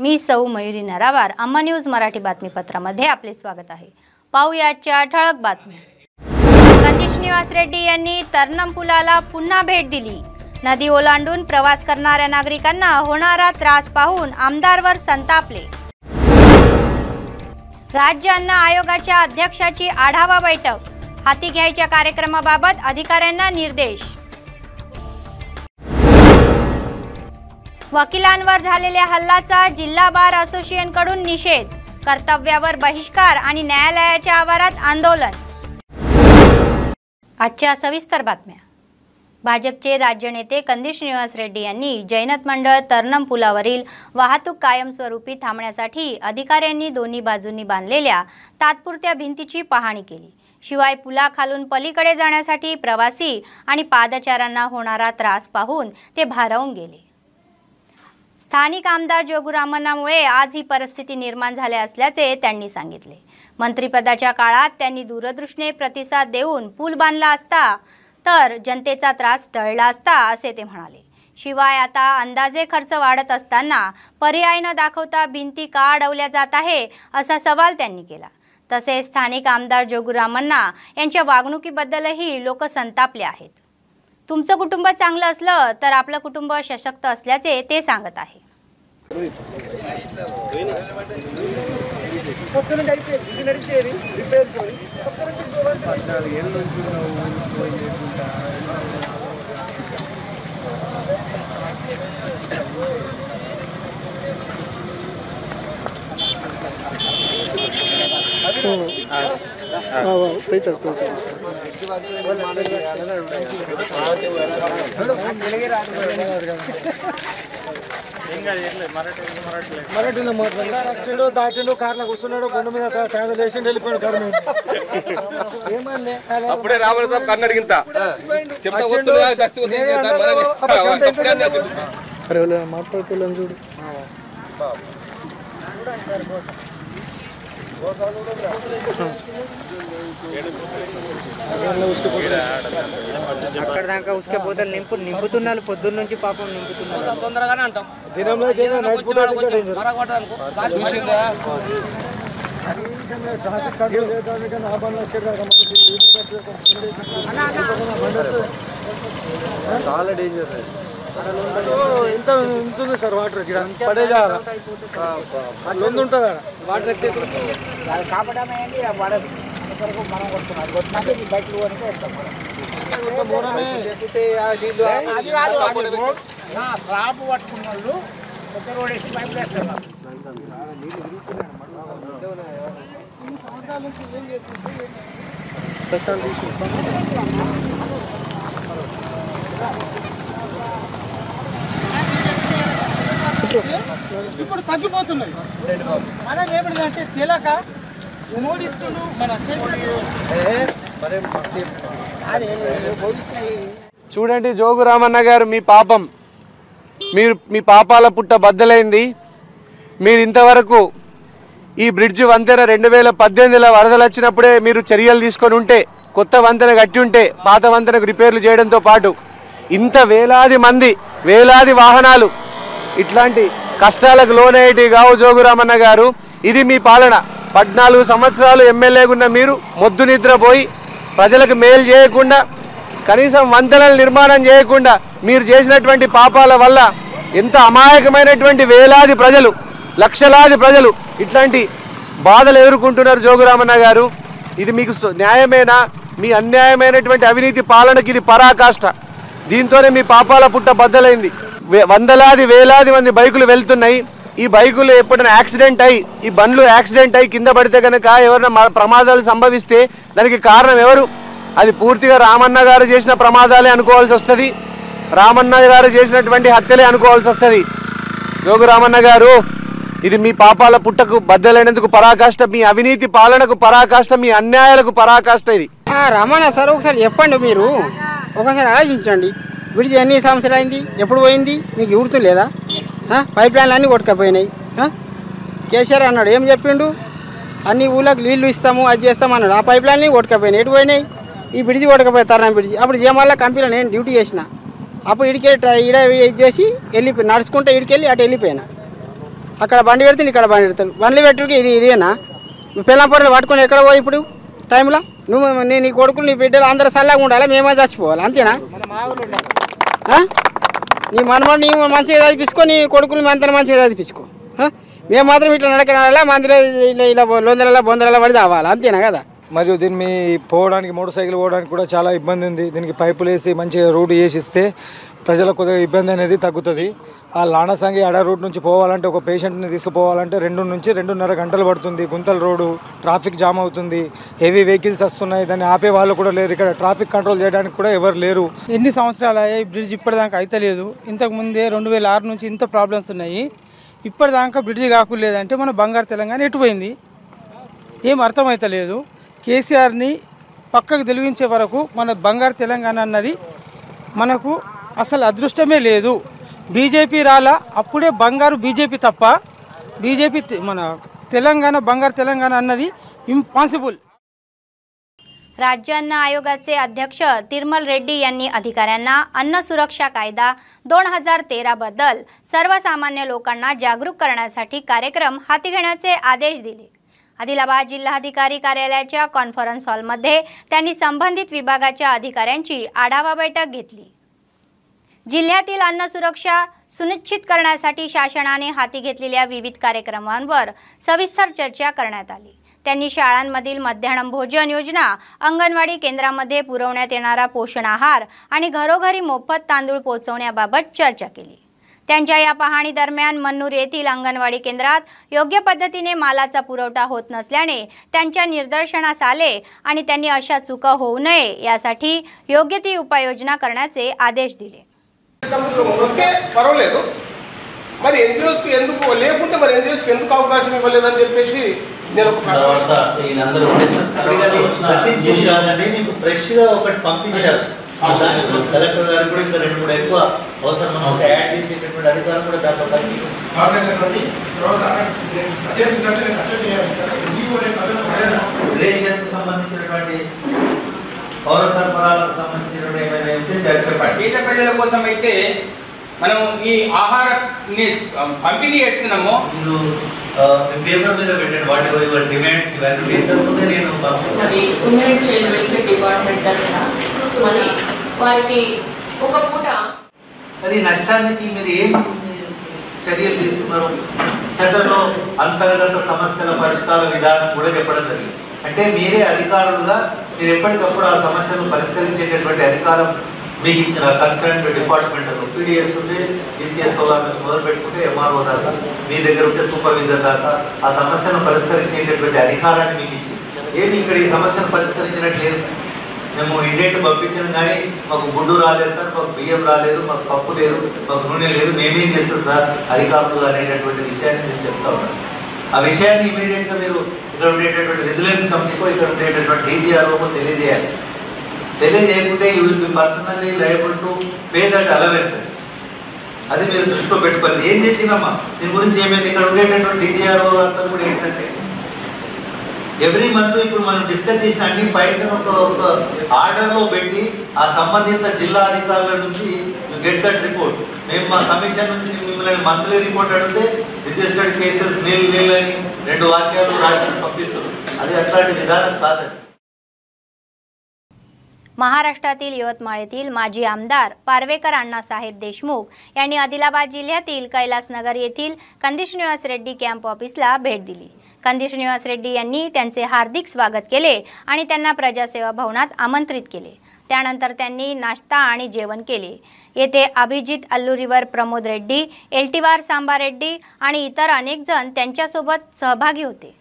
मी सौ मयुरी नरावार अम्मा न्यूज मराठी बातमीपत्रामध्ये आपले स्वागत आहे। पाहूयाच्या ठळक बातम्या। कंदी श्रीनिवास रेड्डी यांनी तरनम पुलाला पुन्हा भेट दिली। नदी ओलांडून प्रवास करणाऱ्या नागरिकांना होणारा त्रास पाहून आमदारवर संतापले। राज्य अन्न आयोगाच्या अध्यक्षाची आढावा बैठक, हाती घ्यायच्या कार्यक्रमाबाबत अधिकाऱ्यांना निर्देश। वकिलांवर झालेल्या हल्ल्याचा जिल्हा बार असोसिएशन कडून निषेध, कर्तव्यावर बहिष्कार आणि न्यायालयाच्या आवारात आंदोलन। आजच्या सविस्तर बातम्या। भाजपचे राज्य नेते कंदी श्रीनिवास रेड्डी यांनी जैनत मंडळ तरनम पुलावरील वाहतूक कायमस्वरूपी थांबण्यासाठी अधिकाऱ्यांनी दोन्ही बाजूंनी बांधलेल्या तात्पुरत्या भिंतीची पाहणी केली। शिवाय पुलाखालून पलीकडे जाण्यासाठी प्रवासी आणि पादचाऱ्यांना होणारा त्रास पाहून ते भारावून गेले। स्थानिक आमदार जोगुरामन्नामुळे आज ही परिस्थिती निर्माण झाली असल्याचे त्यांनी सांगितले। मंत्रिपदाच्या काळात त्यांनी दूरदृष्टीने प्रतिसाद देऊन पूल बांधला असता तर जनतेचा त्रास टळला असता असे ते म्हणाले। शिवाय आता अंदाजे खर्च वाढत असताना पर्याय न दाखवता भिंती का अडवल्या जात आहे असा सवाल त्यांनी केला। तसेच स्थानिक आमदार जोगुरामन्ना यांच्या वागणुकीबद्दलही लोक संतापले आहेत। तुमचं कुटुंब चांगलं असलं तर आपलं कुटुंब सशक्त असल्याचे ते सांगत आहे। మరాఠీలో మాట్లాడు దాటిండు కార్లో కూర్చున్నాడు కొండ మీద ట్యాగలు వేసి వెళ్ళిపోయాడు కారు మీద అప్పుడే రావాలి సార్ కన్నడిగింత మాట్లాడుకోలేము చూడు అక్కడ దాకా ఉసుకే బోతలు నింపుతున్నారు పొద్దున్న నుంచి పాపం నింపుతున్నారు తొందరగానే అంటాం దినంలో చాలా డేంజర్ ఇంత ఉంటుంది సార్ వాటర్ ఇక్కడ పడే లొందు ఉంటుంది వాటర్ ఎక్కి కాపడమేంటి మనం కొట్టుకున్నాం బయటలు అని స్లాబ్ పట్టుకున్న వాళ్ళు కొత్త రోడ్ వేసి పైపు వేస్తున్నారు। ఇప్పుడు తగ్గిపోతున్నాయి మనం ఏమిటంటే తెలక మోడిస్తులు మన చూడండి జోగురామన్న గారు మీ పాపం మీ పాపాల పుట్ట బద్దలైంది। మీరు ఇంతవరకు ఈ బ్రిడ్జ్ వంతెన 2018లో వరదలు వచ్చినప్పుడే మీరు చర్యలు తీసుకొని ఉంటే కొత్త వంతెన కట్టి ఉంటే పాత వంతెనకు రిపేర్లు చేయడంతో పాటు ఇంత వేలాది మంది వేలాది వాహనాలు ఇట్లాంటి కష్టాలకు లోనయ్యేటి కావు జోగురామన్న గారు। ఇది మీ పాలన। 14 సంవత్సరాలు ఎమ్మెల్యేగా ఉన్న మీరు మొద్దు నిద్రపోయి ప్రజలకు మేలు చేయకుండా కనీసం వంతెనల నిర్మాణం చేయకుండా మీరు చేసినటువంటి పాపాల వల్ల ఎంత అమాయకమైనటువంటి వేలాది ప్రజలు లక్షలాది ప్రజలు ఇట్లాంటి బాధలు ఎదుర్కొంటున్నారు జోగురామన్న గారు। ఇది మీకు న్యాయమేనా? మీ అన్యాయమైనటువంటి అవినీతి పాలనకి ఇది పరాకాష్ట। దీంతోనే మీ పాపాల పుట్ట బద్దలైంది। వందలాది వేలాది మంది బైకులు వెళ్తున్నాయి। ఈ బైకులు ఎప్పుడైనా యాక్సిడెంట్ అయ్యి ఈ బండ్లు యాక్సిడెంట్ అయ్యి కింద పడితే కనుక ఎవరైనా ప్రమాదాలు సంభవిస్తే దానికి కారణం ఎవరు? అది పూర్తిగా రామన్న గారు చేసిన ప్రమాదాలే అనుకోవాల్సి వస్తుంది। రామన్న గారు చేసినటువంటి హత్యలే అనుకోవాల్సి వస్తుంది। జోగురామన్న గారు ఇది మీ పాపాల పుట్టకు బద్దలైనందుకు పరాకాష్ట, మీ అవినీతి పాలనకు పరాకాష్ట, మీ అన్యాయాలకు పరాకాష్ట ఇది। రమణ సార్ ఒకసారి చెప్పండి, మీరు ఒకసారి ఆలోచించండి। బ్రిడ్జ్ ఎన్ని సంవత్సరాలు అయింది? ఎప్పుడు పోయింది? మీకు గుర్తులేదా? పైప్ లైన్లు అన్నీ కొట్టుకపోయినాయి। కేసీఆర్ అన్నాడు, ఏం చెప్పిండు? అన్ని ఊళ్ళకి నీళ్లు ఇస్తాము అది చేస్తాము అన్నాడు। ఆ పైప్ లైన్లు కొట్టుకపోయినాయి। ఎటు పోయినాయి? ఈ బ్రిడ్జ్ కొట్టుకపోయి తరం బ్రిడ్జ్ అప్పుడు జేమల్ల కంపెనీలో నేను డ్యూటీ చేసిన అప్పుడు ఇడికే ఇది చేసి వెళ్ళిపోయి నడుచుకుంటే ఇడికెళ్ళి అటు వెళ్ళిపోయినా। అక్కడ బండి పెడితే ఇక్కడ బండి పెడతారు. బండ్లు పెట్టుకు ఇదేనా పిల్లపొరలు పట్టుకొని ఎక్కడ పోయి ఇప్పుడు టైంలో నువ్వు నీ కొడుకులు నీ బిడ్డలు అందరూ చల్లగా ఉండాలి, మేమే చచ్చిపోవాలి అంతేనా? నీ మనమని నీ మంచిగా చదివించుకో, నీ కొడుకులు అంతా మంచిగా చదివించుకో. మేము మాత్రం ఇట్లా నడకనాలా మందిలో ఇలా లొందరలా బొందరలా పడి తావాలి అంతేనా కదా? మరియు దీన్ని పోవడానికి మోటార్ సైకిల్ పోవడానికి కూడా చాలా ఇబ్బంది ఉంది. దీనికి పైపులు వేసి మంచిగా రోడ్డు వేసిస్తే ప్రజలకు కొద్దిగా ఇబ్బంది అనేది తగ్గుతుంది. ఆ లాణసంగి అడ రూట్ నుంచి పోవాలంటే ఒక పేషెంట్ని తీసుకుపోవాలంటే 2 నుంచి 2.5 గంటలు పడుతుంది. గుంతల రోడ్డు, ట్రాఫిక్ జామ్ అవుతుంది, హెవీ వెహికల్స్ వస్తున్నాయి, దాన్ని ఆపే వాళ్ళు కూడా లేరు. ఇక్కడ ట్రాఫిక్ కంట్రోల్ చేయడానికి కూడా ఎవరు లేరు. ఎన్ని సంవత్సరాలు అయ్యాయి బ్రిడ్జ్ ఇప్పటిదాకా అయితలేదు. ఇంతకుముందే 2006 నుంచి ఇంత ప్రాబ్లమ్స్ ఉన్నాయి. ఇప్పటిదాకా బ్రిడ్జ్ కాకులేదంటే మన బంగారు తెలంగాణ ఎటుపోయింది ఏం అర్థమవుతలేదు. కేసీఆర్ని పక్కకు తెలివించే వరకు మన బంగారు తెలంగాణ అన్నది మనకు అసలు అదృష్టమే లేదు. బీజేపీ రాలా అప్పుడే బంగారు బీజేపీ తప్ప బీజేపీ మన తెలంगाణ బంगार तेलंगाणा अन्नदी इम्पॉसिबल। राज्य अन्न आयोगाचे अध्यक्ष तिरमल रेड्डी यांनी अधिकाऱ्यांना अन्न सुरक्षा कायदा 2013 बद्दल सर्वसामान्य लोकांना जागरूक करण्यासाठी कार्यक्रम हाती घेण्याचे आदेश दिले। आदिलाबाद जिल्हाधिकारी कार्यालयाच्या कॉन्फरन्स हॉलमध्ये त्यांनी संबंधित विभागाच्या अधिकाऱ्यांची आढावा बैठक घेतली। जिल्ह्यातील अन्न सुरक्षा सुनिश्चित करण्यासाठी शासनाने हाती घेतलेल्या विविध कार्यक्रमांवर सविस्तर चर्चा करण्यात आली। त्यांनी शाळांमधील मध्याह्न भोजन योजना, अंगणवाडी केंद्रामध्ये पुरवण्यात येणारा पोषण आहार आणि घरोघरी मोफत तांदूळ पोहोचवण्याबाबत चर्चा केली। त्यांच्या या पाहणी दरम्यान मन्नूर येथील अंगणवाडी केंद्रात योग्य पद्धतीने मालाचा पुरवठा होत नसल्याने त्यांच्या निदर्शनास आले आणि त्यांनी अशा चुका होऊ नये यासाठी योग्य ती उपाययोजना करण्याचे आदेश दिले। పర్వాలేదు మరి ఎన్జిఓస్కి ఎందుకు లేకుంటే మరి ఎన్జిఓస్కి ఎందుకు అవకాశం ఇవ్వలేదని చెప్పేసి నేను మీకు ఫ్రెష్గా ఒకటి పంపించారు కలెక్టర్ గారు కూడా ఇంకా 2-3 ఎక్కువ అవసరం యాడ్ చేసేటటువంటి అధికారులు కూడా దాంట్లో రేషన్కు సంబంధించినటువంటి పౌర సరఫరాలకు సంబంధించినటువంటి ఏమైనా చెప్పండి। పేద ప్రజల కోసం అయితే మనం ఈ ఆహారాన్ని పంపిణీ చేస్తున్నాము। మీరు పేపర్ మీద పెట్టండి వాటి డిమాండ్స్ ఇవన్నీ ఇంతకుముందే నేను ఉమెన్ చైల్డ్ వెల్ఫేర్ డిపార్ట్మెంట్ తరఫున మరి వారికి ఒక పూట మరి నష్టానికి మీరు ఏం చర్యలు తీసుకున్నారు? చట్టంలో అంతర్గత సమస్యల పరిష్కార విధానం కూడా చెప్పడం జరిగింది। అంటే మీరే అధికారులుగా మీరు ఎప్పటికప్పుడు ఆ సమస్యను పరిష్కరించేటటువంటి అధికారం మీకు ఇచ్చిన కన్సర్న్ డిపార్ట్మెంట్ పీడిఎస్ ఉంటే ఈసీఎస్ఓ గారు మొదలు పెట్టుకుంటే ఎంఆర్ఓ దాకా మీ దగ్గర ఉంటే సూపర్వైజర్ దాకా ఆ సమస్యను పరిష్కరించేటటువంటి అధికారాన్ని మీకు ఇచ్చింది। ఏమి ఇక్కడ ఈ సమస్యను పరిష్కరించినట్లేదు? మేము ఇండేట్ పంపించాం కానీ మాకు గుడ్డు రాలేదు సార్, మాకు బియ్యం రాలేదు, మాకు పప్పు లేదు, మాకు నూనె లేదు, మేమేం చేస్తాం సార్ అధికారులు అనేటటువంటి విషయాన్ని నేను చెప్తా ఉన్నాను। ఆ విషయాన్ని ఇమీడియట్గా మీరు ఇక్కడ ఉండేటటువంటి విజిలెన్స్ కంపెనీకో ఇక్కడ ఉండేటటువంటి డీజీఆర్ఓకో తెలియజేయాలి। తెలియజేయకుంటే you will be personally liable to pay that allowance. అది మీరు దృష్టిలో పెట్టుకోవాలి। ఏం చేసినామా దీని గురించి ఏమైంది? ఇక్కడ ఉండేటటువంటి డీజీఆర్ఓ అంతా కూడా ఏంటంటే ఎవ్రీ మంత్ ఇప్పుడు మనం డిస్కస్ చేసిన అన్ని పైన ఒక ఆర్డర్లో పెట్టి ఆ సంబంధిత జిల్లా అధికారుల నుంచి గెట్ దట్ రిపోర్ట్। మేము మా కమిషన్ నుంచి మిమ్మల్ని మంత్లీ రిపోర్ట్ అడిగితే రిజిస్టర్డ్ కేసెస్ నీళ్ళు అని 2 వాక్యాలు రాష్ట్రం పంపిస్తున్నారు। అది అట్లాంటి విధానం కాదండి। महाराष्ट्रातील यवतमाळ येथील माजी आमदार पारवेकर अण्णासाहेब देशमुख यांनी आदिलाबाद जिल्ह्यातील कैलासनगर येथील कंदी श्रीनिवास रेड्डी कॅम्प ऑफिसला भेट दिली। कंदी श्रीनिवास रेड्डी यांनी त्यांचे हार्दिक स्वागत केले आणि त्यांना प्रजासेवा भवनात आमंत्रित केले। त्यानंतर त्यांनी नाश्ता आणि जेवण केले। येथे अभिजित अल्लुरीवर प्रमोद रेड्डी, एल्टीवार सांबा रेड्डी आणि इतर अनेक जण त्यांच्यासोबत सहभागी होते।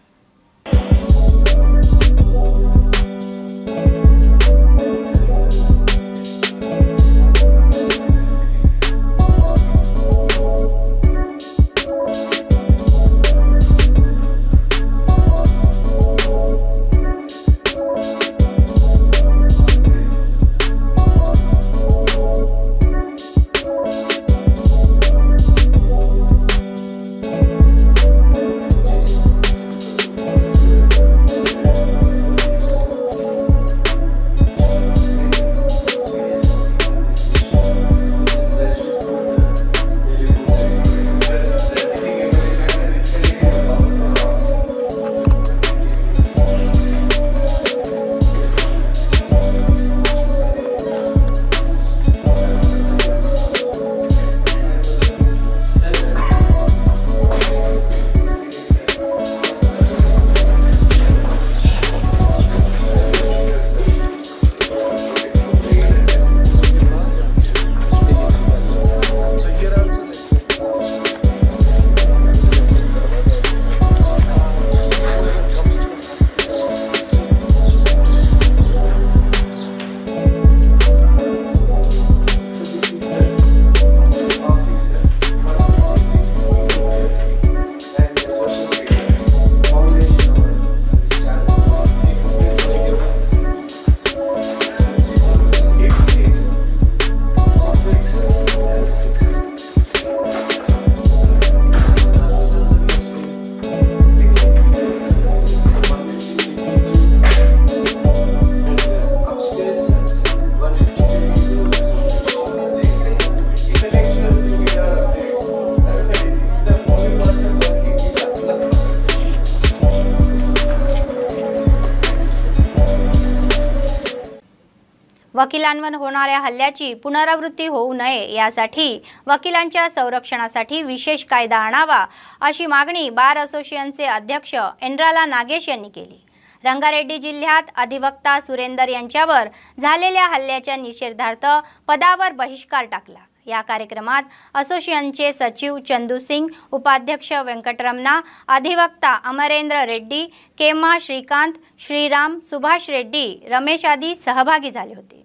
वकिलांवर होणाऱ्या हल्ल्याची पुनरावृत्ती होऊ नये यासाठी वकिलांच्या संरक्षणासाठी विशेष कायदा आणावा अशी मागणी बार असोसिएशनचे अध्यक्ष एंड्राला नागेश यांनी केली। रंगारेड्डी जिल्ह्यात अधिवक्ता सुरेंदर यांच्यावर झालेल्या हल्ल्याच्या निषेधार्थ पदावर बहिष्कार टाकला। या कार्यक्रमात असोसिएशनचे सचिव चंदू सिंग, उपाध्यक्ष वेंकटरमणा, अधिवक्ता अमरेंद्र रेड्डी, केमा श्रीकांत, श्रीराम, सुभाष रेड्डी, रमेश आदी सहभागी झाले होते।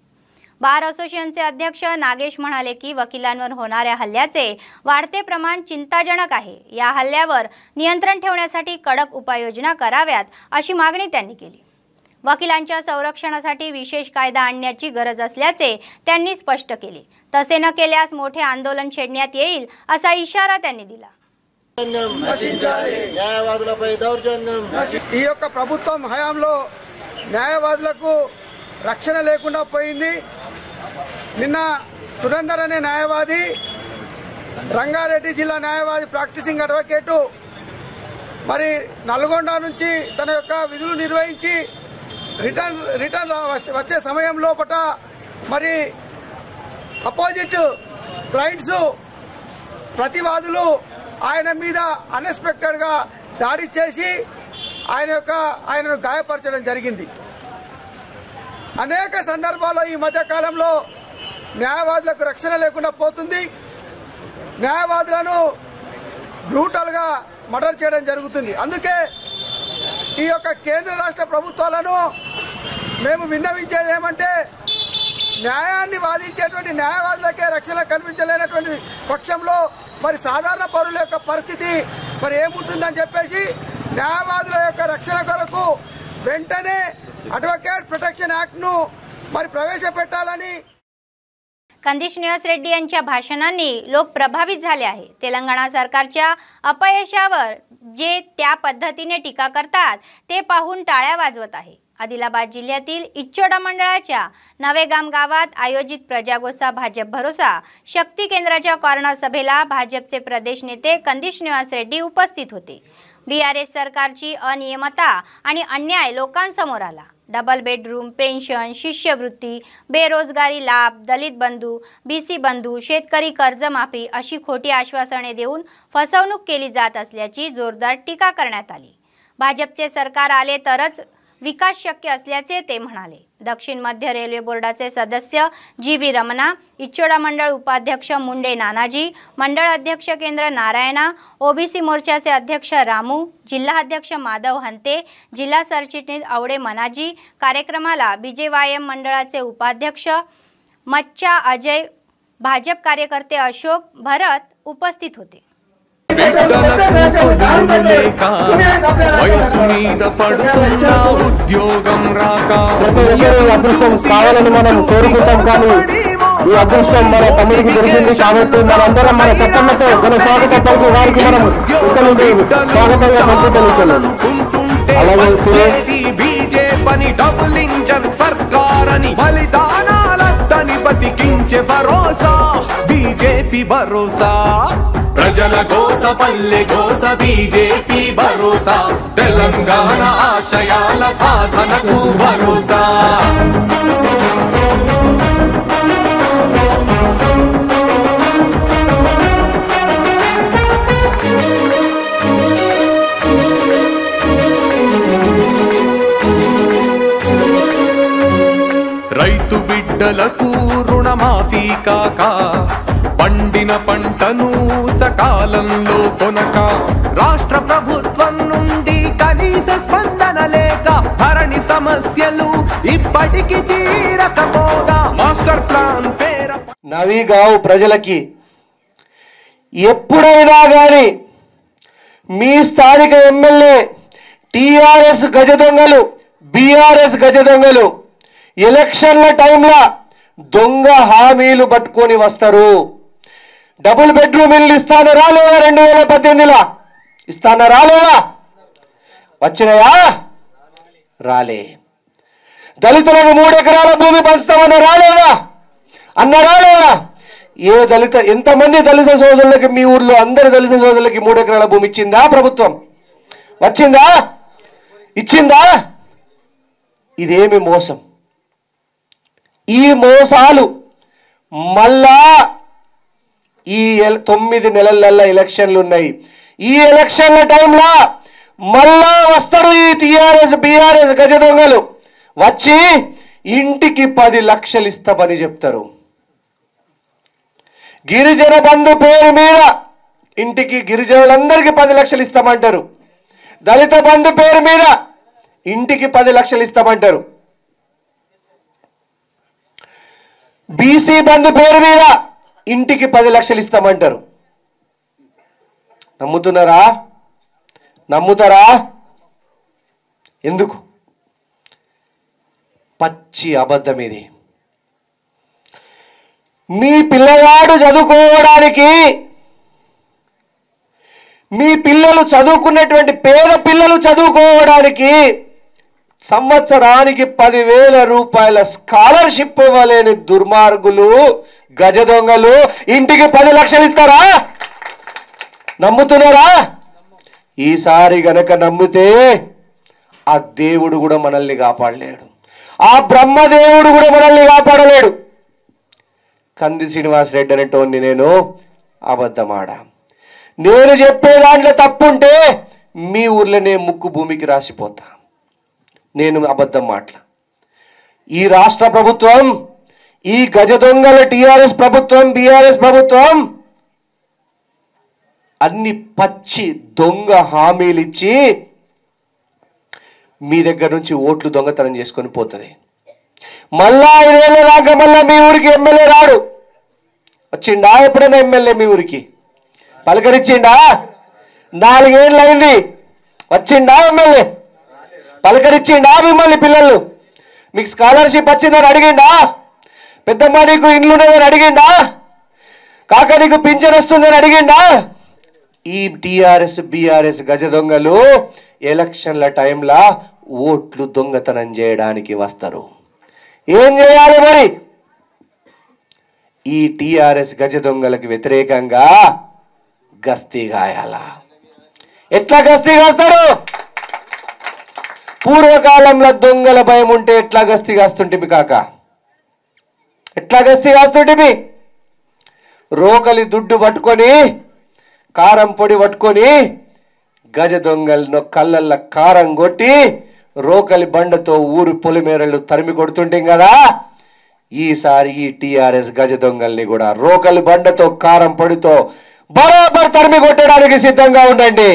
बार असोसिएशनचे अध्यक्ष नागेश म्हणाले की वकिलांवर होणाऱ्या हल्ल्याचे वाढते प्रमाण चिंताजनक आहे। या हल्ल्यावर नियंत्रण ठेवण्यासाठी कडक उपाययोजना कराव्यात अशी मागणी त्यांनी केली। वकिलांच्या संरक्षणासाठी विशेष कायदा आणण्याची गरज असल्याचे त्यांनी स्पष्ट केले। तसे न केल्यास मोठे आंदोलन छेडण्यात येईल असा इशारा त्यांनी दिला। న్యాయవాదులపై దౌర్జన్యం ఈ యొక్క ప్రభుత్వం హయాంలో న్యాయవాదులకు రక్షణ లేకుండా పోయింది। నిన్న సురేందర్ అనే న్యాయవాది రంగారెడ్డి జిల్లా న్యాయవాది ప్రాక్టీసింగ్ అడ్వకేట్ మరి నల్గొండ నుంచి తన యొక్క విధులు నిర్వహించి రిటర్న్ వచ్చే సమయం లోపట మరి అపోజిట్ క్లయింట్స్ ప్రతివాదులు ఆయన మీద అన్ఎక్స్పెక్టెడ్ గా దాడి చేసి ఆయనను గాయపరచడం జరిగింది। అనేక సందర్భాల్లో ఈ మధ్య కాలంలో న్యాయవాదులకు రక్షణ లేకుండా పోతుంది। న్యాయవాదులను బ్రూటల్ గా మర్డర్ చేయడం జరుగుతుంది। అందుకే ఈ యొక్క కేంద్ర రాష్ట్ర ప్రభుత్వాలను మేము విన్నవించేది ఏమంటే న్యాయాన్ని వాదించేటువంటి న్యాయవాదులకే రక్షణ కల్పించలేనటువంటి పక్షంలో మరి సాధారణ పౌరుల యొక్క పరిస్థితి మరి ఏముంటుందని చెప్పేసి న్యాయవాదుల యొక్క రక్షణ కొరకు వెంటనే अॅडव्होकेट प्रोटेक्शन ऍक्ट नु మరి ప్రవేశపెట్టాలని कंदिश निवास रेड्डी यांच्या भाषणांनी लोक प्रभावित झाले आहे। तेलंगणा सरकारच्या अपयशावर जे त्या पद्धतीने टीका करतात ते पाहून टाळ्या वाजवत आहे। आदिलाबाद जिल्ह्यातील इच्चोडा मंडळाच्या नवेगाम गावात आयोजित प्रजागोसा भाजप भरोसा शक्ती केंद्राच्या कॉर्नर सभेला भाजपचे प्रदेश नेते कंदिश निवास रेड्डी उपस्थित होते। बीआरएस सरकारची अनियमितता आणि अन्याय लोकांसमोर आला। डबल बेडरूम, पेन्शन, शिष्यवृत्ती, बेरोजगारी लाभ, दलित बंधू, बीसी बंधू, शेतकरी कर्जमाफी अशी खोटी आश्वासने देऊन फसवणूक केली जात असल्याची जोरदार टीका करण्यात आली। भाजपचे सरकार आले तरच विकास शक्य असल्याचे ते म्हणाले। दक्षिण मध्य रेल्वे बोर्डाचे सदस्य जीवी रमणा, इच्चोडा मंडळ उपाध्यक्ष मुंडे नानाजी, मंडळ अध्यक्ष केंद्र नारायणा, ओबीसी मोर्चाचे अध्यक्ष रामू, जिल्हा अध्यक्ष माधव हंते, जिल्हा सरचिटणीस आवडे मनाजी, कार्यक्रमाला बीजेवायएम मंडळाचे उपाध्यक्ष मच्चा अजय, भाजप कार्यकर्ते अशोक भरत उपस्थित होते। వయసు మీద పడుతున్న ఉద్యోగం రాక అదృష్టం కావాలని మనం కోరుకుంటాం, కానీ ఈ అదృష్టం మన తమ్ముడికి దొరికింది కాబట్టి మనందరం మన చట్టంతో మన స్వాగత పలుకు వారికి మనం ఇక్కడ నుండి స్వాగతంగా అలాగే బీజేపీ డబుల్ ఇంజన్ సర్కారని బలిదానాలని బతికించే భరోసా బీజేపీ భరోసా ప్రజల గోస పల్లె గోస బీజేపీ భరోసా తెలంగాణ ఆశయాల సాధనకు భరోసా రైతు బిడ్డలకు రుణమాఫీ కాక పండిన పంటను సకాలంలో కొనక రాష్ట్ర ప్రభుత్వం నుండి కనీస స్పందన లేక ధరణి సమస్యలు ఇప్పటికీ తీరకపోగా మాస్టర్ ప్లాన్ పేర నవీగావ్ ప్రజలకి ఎప్పుడైనా గాని మీ స్థానిక ఎమ్మెల్యే టిఆర్ఎస్ గజ దొంగలు బిఆర్ఎస్ గజ దొంగలు ఎలక్షన్ల టైంలో దొంగ హామీలు పట్టుకొని వస్తారు। డబుల్ బెడ్రూమ్ ఇల్లు ఇస్తాను రాలేదా? 2018లో ఇస్తాను రాలేదా? వచ్చినాయా? రాలే। దళితులకు 3 ఎకరాల భూమి పంచుతామన్న రాలేదా? అన్న రాలేదా? ఏ దళిత ఎంతమంది దళిత సోదరులకి మీ ఊర్లో అందరి దళిత సోదరులకి 3 ఎకరాల భూమి ఇచ్చిందా ప్రభుత్వం? వచ్చిందా? ఇచ్చిందా? ఇదేమి మోసం? ఈ మోసాలు మళ్ళా ఈ 9 నెలల ఎలక్షన్లు ఉన్నాయి. ఈ ఎలక్షన్ల టైంలో మళ్ళా వస్తారు ఈ టీఆర్ఎస్ బీఆర్ఎస్ గజ దొంగలు వచ్చి ఇంటికి 10 లక్షలు ఇస్తామని చెప్తారు. గిరిజన బంధు పేరు మీద ఇంటికి గిరిజనులందరికీ 10 లక్షలు ఇస్తామంటారు. దళిత బంధు పేరు మీద ఇంటికి 10 లక్షలు ఇస్తామంటారు. బీసీ బంధు పేరు మీద ఇంటికి 10 లక్షలు ఇస్తామంటారు. నమ్ముతున్నారా? నమ్ముతారా? ఎందుకు? పచ్చి అబద్ధం ఇది. మీ పిల్లవాడు చదువుకోవడానికి, మీ పిల్లలు చదువుకున్నటువంటి పేద పిల్లలు చదువుకోవడానికి సంవత్సరానికి 10,000 రూపాయల స్కాలర్షిప్ ఇవ్వలేని దుర్మార్గులు గజ దొంగలు ఇంటికి 10 లక్షలు ఇస్తారా? నమ్ముతున్నారా? ఈసారి గనక నమ్మితే ఆ దేవుడు కూడా మనల్ని కాపాడలేడు, ఆ బ్రహ్మదేవుడు కూడా మనల్ని కాపాడలేడు. కంది శ్రీనివాసరెడ్డి అనేటోన్ని నేను అబద్ధమాడా. నేను చెప్పే దాంట్లో తప్పుంటే మీ ఊర్లోనే ముక్కు భూమికి రాసిపోతా. నేను అబద్ధం మాట్లా. ఈ రాష్ట్ర ప్రభుత్వం, ఈ గజ దొంగల టీఆర్ఎస్ ప్రభుత్వం బీఆర్ఎస్ ప్రభుత్వం అన్ని పచ్చి దొంగ హామీలు ఇచ్చి మీ దగ్గర నుంచి ఓట్లు దొంగతనం చేసుకొని పోతుంది. మళ్ళా 5 ఏళ్ళ దాకా మళ్ళా మీ ఊరికి ఎమ్మెల్యే రాడు. వచ్చిండా ఎప్పుడైనా ఎమ్మెల్యే మీ ఊరికి? పలకరించిండా? 4 ఏళ్ళు అయింది, వచ్చిండా ఎమ్మెల్యే? పలకరించిండా మిమ్మల్ని? పిల్లలు మీకు స్కాలర్షిప్ వచ్చిందని అడిగిండా? పెద్దమ్మ నీకు ఇండ్లు ఉన్నదని అడిగిండా? కాక నీకు పింఛన్ వస్తుందని అడిగిండా? ఈ టీఆర్ఎస్ బీఆర్ఎస్ గజ దొంగలు ఎలక్షన్ల టైంలో ఓట్లు దొంగతనం చేయడానికి వస్తారు. ఏం చేయాలి మరి? ఈ టీఆర్ఎస్ గజ దొంగలకు వ్యతిరేకంగా గస్తీ గాయాలా? ఎట్లా గస్తీ కాస్తారు? పూర్వకాలంలో దొంగల భయం ఉంటే ఎట్లా గస్తీ కాస్తుంటిమి కాక? ఎట్లా గస్తీ కాస్తుంటిమి? రోకలి దుడ్డు పట్టుకొని, కారం పొడి పట్టుకొని గజ దొంగలను కళ్ళల్లో కారం కొట్టి రోకలి బండతో ఊరు పొలిమేరలు తరిమి కొడుతుంటాం కదా. ఈసారి ఈ టీఆర్ఎస్ గజ దొంగల్ని కూడా రోకలి బండతో కారం పొడితో బరాబర్ తరిమి కొట్టడానికి సిద్ధంగా ఉండండి.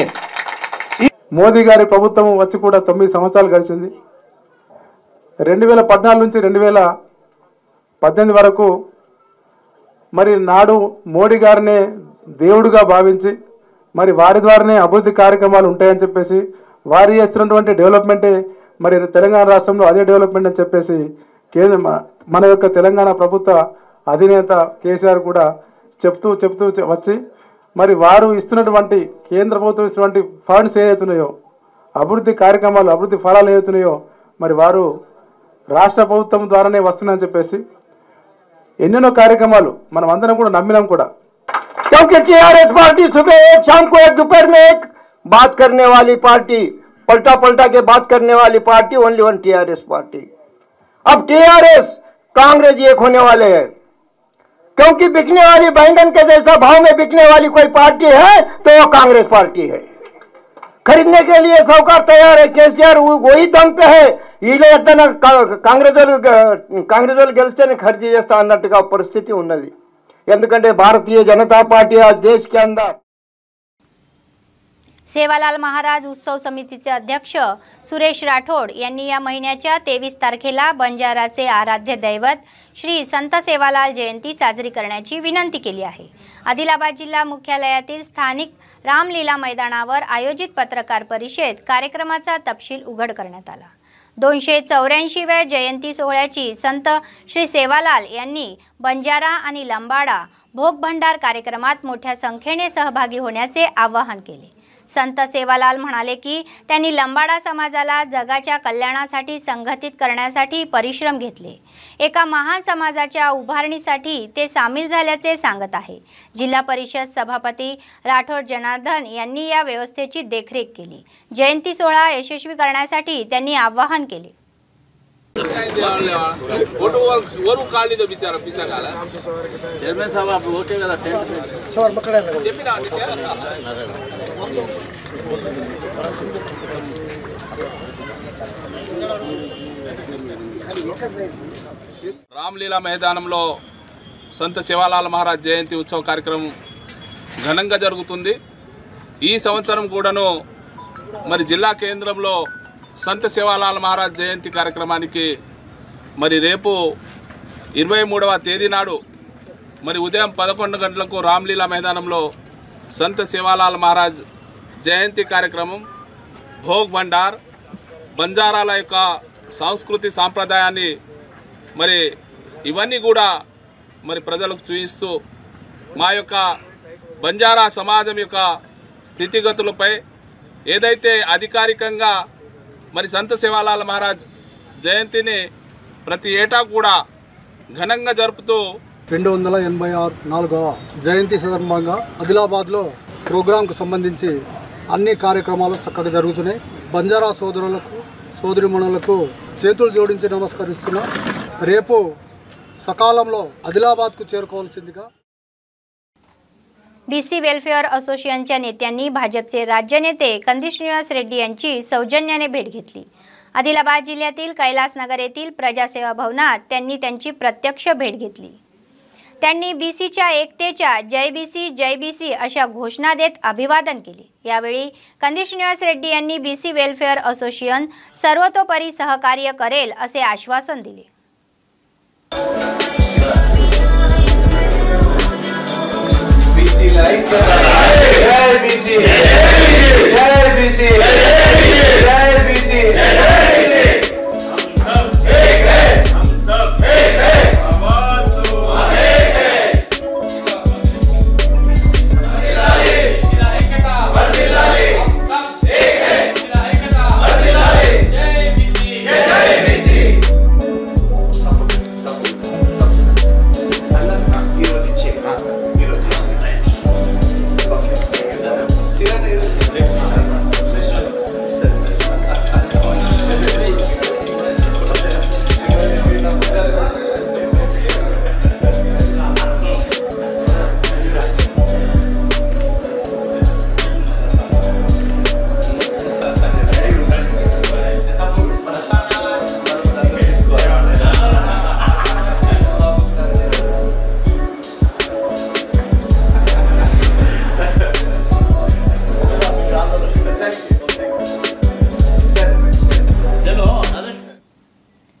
మోదీ గారి ప్రభుత్వం వచ్చి కూడా 9 సంవత్సరాలు గడిచింది. 2014 నుంచి 2018 వరకు మరి నాడు మోడీ గారినే దేవుడుగా భావించి మరి వారి ద్వారానే అభివృద్ధి కార్యక్రమాలు ఉంటాయని చెప్పేసి, వారు చేస్తున్నటువంటి డెవలప్మెంటే మరి తెలంగాణ రాష్ట్రంలో అదే డెవలప్మెంట్ అని చెప్పేసి మన యొక్క తెలంగాణ ప్రభుత్వ అధినేత కేసీఆర్ కూడా చెప్తూ వచ్చి మరి వారు ఇస్తున్నటువంటి కేంద్ర ప్రభుత్వం ఇస్తున్నటువంటి ఫండ్స్ ఏదైతున్నాయో, అభివృద్ధి కార్యక్రమాలు, అభివృద్ధి ఫలాలు ఏదైతున్నాయో మరి వారు రాష్ట్ర ప్రభుత్వం ద్వారానే వస్తున్నాయని చెప్పేసి ఎన్నెన్నో కార్యక్రమాలు మనం అందరం కూడా నమ్మినాం కూడా. क्योंकि टीआरएस पार्टी सुबह एक, शाम को एक, दोपहर में एक बात करने वाली पार्टी, पलटा के बात करने वाली party, only one TRS party. अब टीआरएस कांग्रेस एक होने वाले हैं, क्योंकि बिकने वाली बैंगन के जैसा भाव में बिकने वाली कोई पार्टी है तो वो कांग्रेस पार्टी है. खरीदने के लिए साहूकार तैयार है. केसीआर वही दम पे है. ఈలే ఎట్లా కాంగ్రెస్ వాళ్ళు గెలిస్తేనే ఖర్చు చేస్తా అన్నట్టుగా పరిస్థితి ఉన్నది. ఎందుకంటే भारतीय जनता पार्टी आज देश के अंदर. सेवालाल महाराज उत्सव समितीचे अध्यक्ष सुरेश राठोड यांनी या महिन्याच्या 23 तारखेला बंजाराचे आराध्य दैवत श्री संत सेवालाल जयंती साजरी करण्याची विनंती केली आहे. आदिलाबाद जिल्हा मुख्यालयातील स्थानिक रामलीला मैदानावर आयोजित पत्रकार परिषदेत कार्यक्रमाचा तपशील उघड करण्यात आला. 284व्या जयंती सोहळ्याची संत श्री सेवालाल यांनी बंजारा आणि लंबाडा भोग भंडार कार्यक्रमात मोठ्या संख्येने सहभागी होण्याचे आवाहन केले. संत सेवालाल म्हणाले की त्यांनी लंबाडा समाजाला जगाच्या कल्याणासाठी संघटित करण्यासाठी परिश्रम घेतले. एका महान समाजाच्या उभारणीसाठी ते सामील झाल्याचे सांगत आहे. जिल्हा परिषद सभापती राठोड जनार्दन यांनी या व्यवस्थेची देखरेख केली. जयंती सोहळा यशस्वी करण्यासाठी त्यांनी आवाहन केले. वो काली तो बेचारा पीछा काला चेयरमैन साहब आप वोटे का टेंट सर पकड़ा लगा చెప్పినా రామ్లీలా మైదానంలో సంత శివాలాల్ మహారాజ్ జయంతి ఉత్సవ కార్యక్రమం ఘనంగా జరుగుతుంది. ఈ సంవత్సరం కూడాను మరి జిల్లా కేంద్రంలో సంత శివాలాల్ మహారాజ్ జయంతి కార్యక్రమానికి మరి రేపు 23వ తేదీ నాడు మరి ఉదయం 11 గంటలకు రామ్లీలా మైదానంలో సంత శివాలాల్ మహారాజ్ జయంతి కార్యక్రమం భోగ్ భండార్ బంజారాల యొక్క సంస్కృతి సాంప్రదాయాన్ని మరి ఇవన్నీ కూడా మరి ప్రజలకు చూపిస్తూ మా యొక్క బంజారా సమాజం యొక్క స్థితిగతులపై ఏదైతే అధికారికంగా మరి సంత శివాలాల్ మహారాజ్ జయంతిని ప్రతి ఏటా కూడా ఘనంగా జరుపుతూ 284వ జయంతి సందర్భంగా ఆదిలాబాద్లో ప్రోగ్రాంకు సంబంధించి అన్ని కార్యక్రమాలు చక్కగా జరుగుతున్నాయి. బంజారా సోదరులకు సోదరిమణులకు చేతులు జోడించి నమస్కరిస్తున్నా. రేపు సకాలంలో ఆదిలాబాద్కు చేరుకోవాల్సిందిగా बीसी वेलफेअर असोसिएशनच्या नेत्यांनी भाजपचे राज्य नेते कंदी श्रीनिवास रेड्डी यांची सौजन्याने भेट घेतली. आदिलाबाद जिल्ह्यातील कैलासनगर येथील प्रजासेवा भवनात त्यांनी त्यांची प्रत्यक्ष भेट घेतली. त्यांनी बीसीच्या एकतेच्या जय बीसी अशा घोषणा देत अभिवादन केले. यावेळी कंदी श्रीनिवास रेड्डी यांनी बीसी वेलफेअर असोसिएशन सर्वतोपरी सहकार्य करेल असे आश्वासन दिले.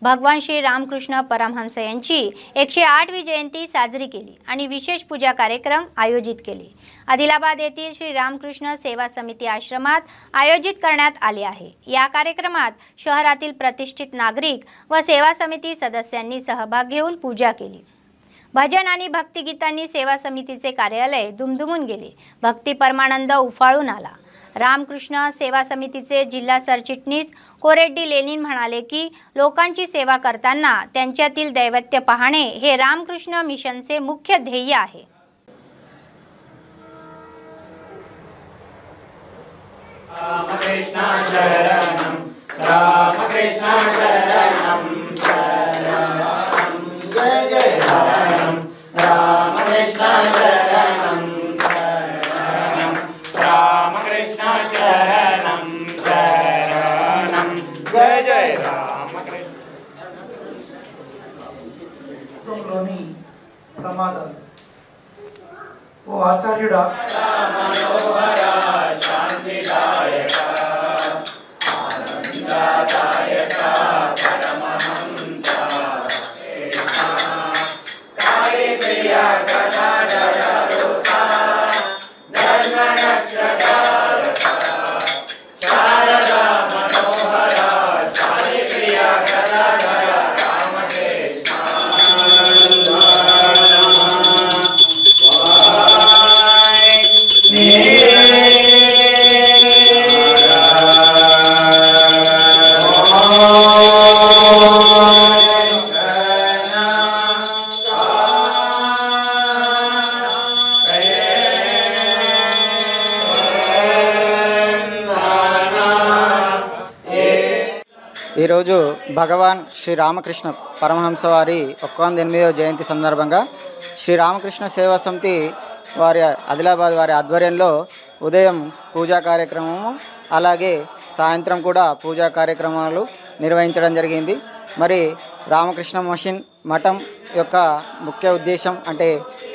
भगवान श्री रामकृष्ण परमहंस यांची 108वी जयंती साजरी केली आणि विशेष पूजा कार्यक्रम आयोजित केले. आदिलाबाद येथील श्री रामकृष्ण सेवा समिती आश्रमात आयोजित करण्यात आले आहे. या कार्यक्रमात शहरातील प्रतिष्ठित नागरिक व सेवा समिती सदस्यांनी सहभाग घेऊन पूजा केली. भजन आणि भक्तिगीतांनी सेवा समितीचे कार्यालय दुमदुमून गेले. भक्ती परमानंद उफाळून आला. रामकृष्ण सेवा समितीचे जिल्हा सरचिटणीस कोरेड्डी लेनिन म्हणाले की लोकांची सेवा करताना त्यांच्यातील दैवत्य पाहणे हे रामकृष्ण मिशनचे मुख्य ध्येय आहे. रामकृष्ण शरणं रामकृष्ण शरणं शरणं जय जय शरणं रामकृष्ण शरणं शरणं रामकृष्ण शरणं शरणं जय जय रामकृष्ण ప్రమాదాలు ఓ ఆచార్యుడా మనోహర శాంతిదాయక ఆనందదాయక పరమహంస కాళీ ప్రియ గదాధర రూప ధర్మ రక్షక శారదా మనోహర కాళీ ప్రియ గదాధర రామకృష్ణ Name ఈరోజు భగవాన్ శ్రీ రామకృష్ణ పరమహంస వారి 108వ జయంతి సందర్భంగా శ్రీ రామకృష్ణ సేవా సమితి వారి ఆదిలాబాద్ వారి ఆధ్వర్యంలో ఉదయం పూజా కార్యక్రమము అలాగే సాయంత్రం కూడా పూజా కార్యక్రమాలు నిర్వహించడం జరిగింది. మరి రామకృష్ణ మిషన్ మఠం యొక్క ముఖ్య ఉద్దేశం అంటే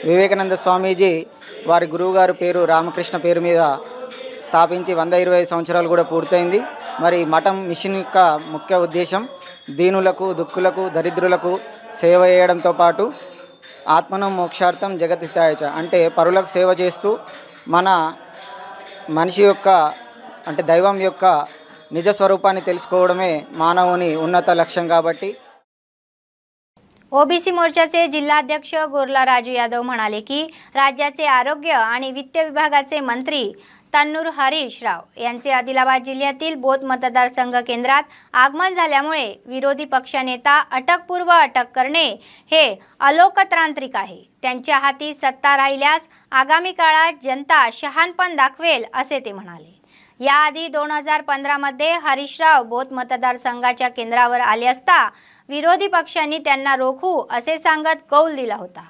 వివేకానంద స్వామీజీ వారి గురువుగారు పేరు రామకృష్ణ పేరు మీద స్థాపించి 125 సంవత్సరాలు కూడా పూర్తయింది. మరి మఠం మిషన్ యొక్క ముఖ్య ఉద్దేశం దీనులకు, దుఃఖులకు, దరిద్రులకు సేవ చేయడంతో పాటు ఆత్మనం మోక్షార్థం జగత్హితాయచ అంటే పరులకు సేవ చేస్తూ మన మనిషి యొక్క అంటే దైవం యొక్క నిజ స్వరూపాన్ని తెలుసుకోవడమే मानवनी उन्नत लक्ष्य కాబట్టి ओबीसी मोर्चाचे जिल्हाध्यक्ष गोरला राजू यादव म्हणाले की राज्याचे आरोग्य आणि वित्त विभागाचे मंत्री तन्नूर हरीश राव यांचे आदिलाबाद जिल्ह्यातील बोथ मतदारसंघ केंद्रात आगमन झाल्यामुळे विरोधी पक्षनेता अटकपूर्व अटक करणे हे अलोकतांत्रिक आहे. त्यांच्या हाती सत्ता राहिल्यास आगामी काळात जनता शहाणपण दाखवेल असे ते म्हणाले. याआधी 2015 मध्ये हरीशराव बोथ मतदारसंघाच्या केंद्रावर आले असता विरोधी पक्षांनी त्यांना रोखू असे सांगत कौल दिला होता.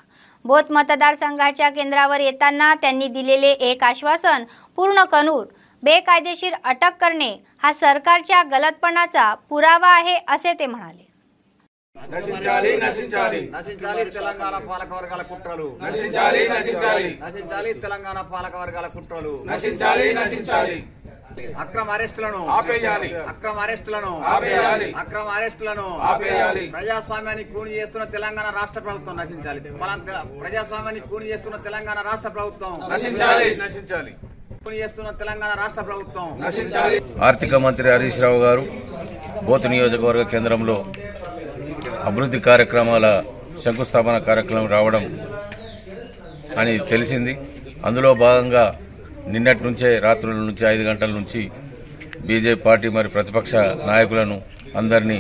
बोथ मतदारसंघाच्या केंद्रावर येताना त्यांनी दिलेले एक आश्वासन पूर्ण करून बेकायदेशीर अटक करणे हा सरकारच्या गलतपणाचा पुरावा आहे असे ते म्हणाले. నశించాలి నశించాలి నశించాలి తెలంగాణ పాలకవర్గాల కుట్రలు నశించాలి నశించాలి నశించాలి తెలంగాణ పాలకవర్గాల కుట్రలు నశించాలి నశించాలి అక్రమ అరెస్టులను ఆపేయాలి అక్రమ అరెస్టులను ఆపేయాలి అక్రమ అరెస్టులను ఆపేయాలి ప్రజాస్వామ్యాన్ని కూని చేస్తున్న తెలంగాణ రాష్ట్ర ప్రభుత్వం నశించాలి ప్రజాస్వామ్యాన్ని కూని చేస్తున్న తెలంగాణ రాష్ట్ర ప్రభుత్వం నశించాలి నశించాలి కూని చేస్తున్న తెలంగాణ రాష్ట్ర ప్రభుత్వం నశించాలి. ఆర్థిక మంత్రి హరీష్ రావు గారు బోత్ నియోజకవర్గ కేంద్రంలో అభివృద్ధి కార్యక్రమాల శంకుస్థాపన కార్యక్రమం రావడం అని తెలిసింది. అందులో భాగంగా నిన్నటి నుంచే రాత్రుల నుంచి 5 గంటల నుంచి బీజేపీ పార్టీ మరి ప్రతిపక్ష నాయకులను అందరినీ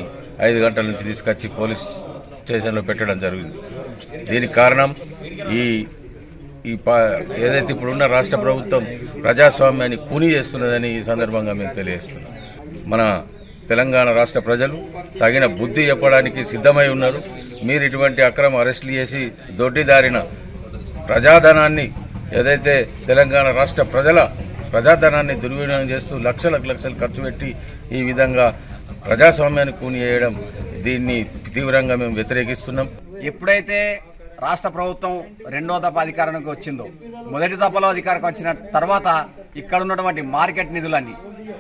5 గంటల నుంచి తీసుకొచ్చి పోలీస్ స్టేషన్లో పెట్టడం జరిగింది. దీనికి కారణం ఈ ఏదైతే ఇప్పుడున్న రాష్ట్ర ప్రభుత్వం ప్రజాస్వామ్యాన్ని కూని చేస్తున్నదని ఈ సందర్భంగా మేము తెలియజేస్తున్నాం. మన తెలంగాణ రాష్ట్ర ప్రజలు తగిన బుద్ధి చెప్పడానికి సిద్ధమై ఉన్నారు. మీరు ఇటువంటి అక్రమ అరెస్టులు చేసి దొడ్డిదారిన ప్రజాధనాన్ని ఏదైతే తెలంగాణ రాష్ట్ర ప్రజల ప్రజాధనాన్ని దుర్వినియోగం చేస్తూ లక్షలకు లక్షలు ఖర్చు పెట్టి ఈ విధంగా ప్రజాస్వామ్యాన్ని కూని చేయడం దీన్ని తీవ్రంగా మేము వ్యతిరేకిస్తున్నాం. ఎప్పుడైతే రాష్ట్ర ప్రభుత్వం రెండో దఫా అధికారానికి వచ్చిందో మొదటి దఫాలో అధికారానికి వచ్చిన తర్వాత ఇక్కడ ఉన్నటువంటి మార్కెట్ నిధులన్నీ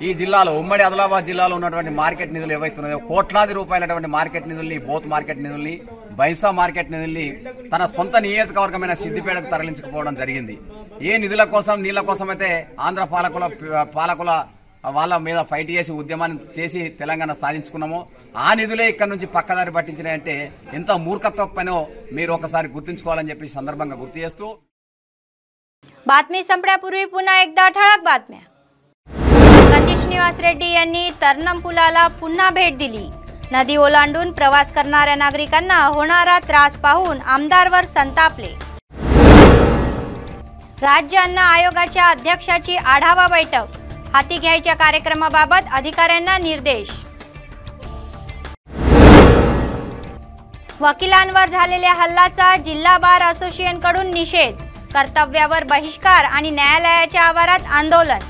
ఈ జిల్లాలో ఉమ్మడి ఆదిలాబాద్ జిల్లాలో ఉన్నటువంటి మార్కెట్ నిధులు ఏవైతున్నాయో కోట్లాది రూపాయలటువంటి మార్కెట్ నిధుల్ని బోత్ మార్కెట్ నిధుల్ని బైసా మార్కెట్ నిధుల్ని తన సొంత నియోజకవర్గమైన సిద్దిపేటకు తరలించకపోవడం జరిగింది. ఏ నిధుల కోసం నీళ్ల కోసం అయితే ఆంధ్ర పాలకుల వాళ్ళ మీద ఫైట్ చేసి ఉద్యమాన్ని చేసి తెలంగాణ సాధించుకున్నామో ఆ నిధులే ఇక్కడ నుంచి పక్కదారి పట్టించినాయంటే ఎంత మూర్ఖత్వ పనో మీరు ఒకసారి గుర్తుంచుకోవాలని చెప్పి సందర్భంగా గుర్తు చేస్తూ बातमी संपण्यापूर्वी पुन्हा एकदा ठळक बातम्या. कंदिश निवास रेड्डी यांनी तरनम पुलाला पुन्हा भेट दिली. नदी ओलांडून प्रवास करणाऱ्या नागरिकांना होणारा त्रास पाहून आमदारवर संतापले. राज्य अन्न आयोगाच्या अध्यक्षाची आढावा बैठक, हाती घ्यायच्या कार्यक्रमाबाबत अधिकाऱ्यांना निर्देश. वकिलांवर झालेल्या हल्ल्याचा जिल्हा बार असोसिएशन कडून निषेध, कर्तव्यावर बहिष्कार आणि न्यायालयाच्या आवारात आंदोलन.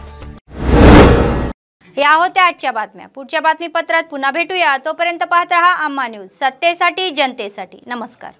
या होत्या आजच्या बातम्या. पुढच्या बातमीपत्रात पुन्हा भेटूया. तोपर्यंत पाहत रहा अम्मा न्यूज, सत्तेसाठी जनतेसाठी. नमस्कार.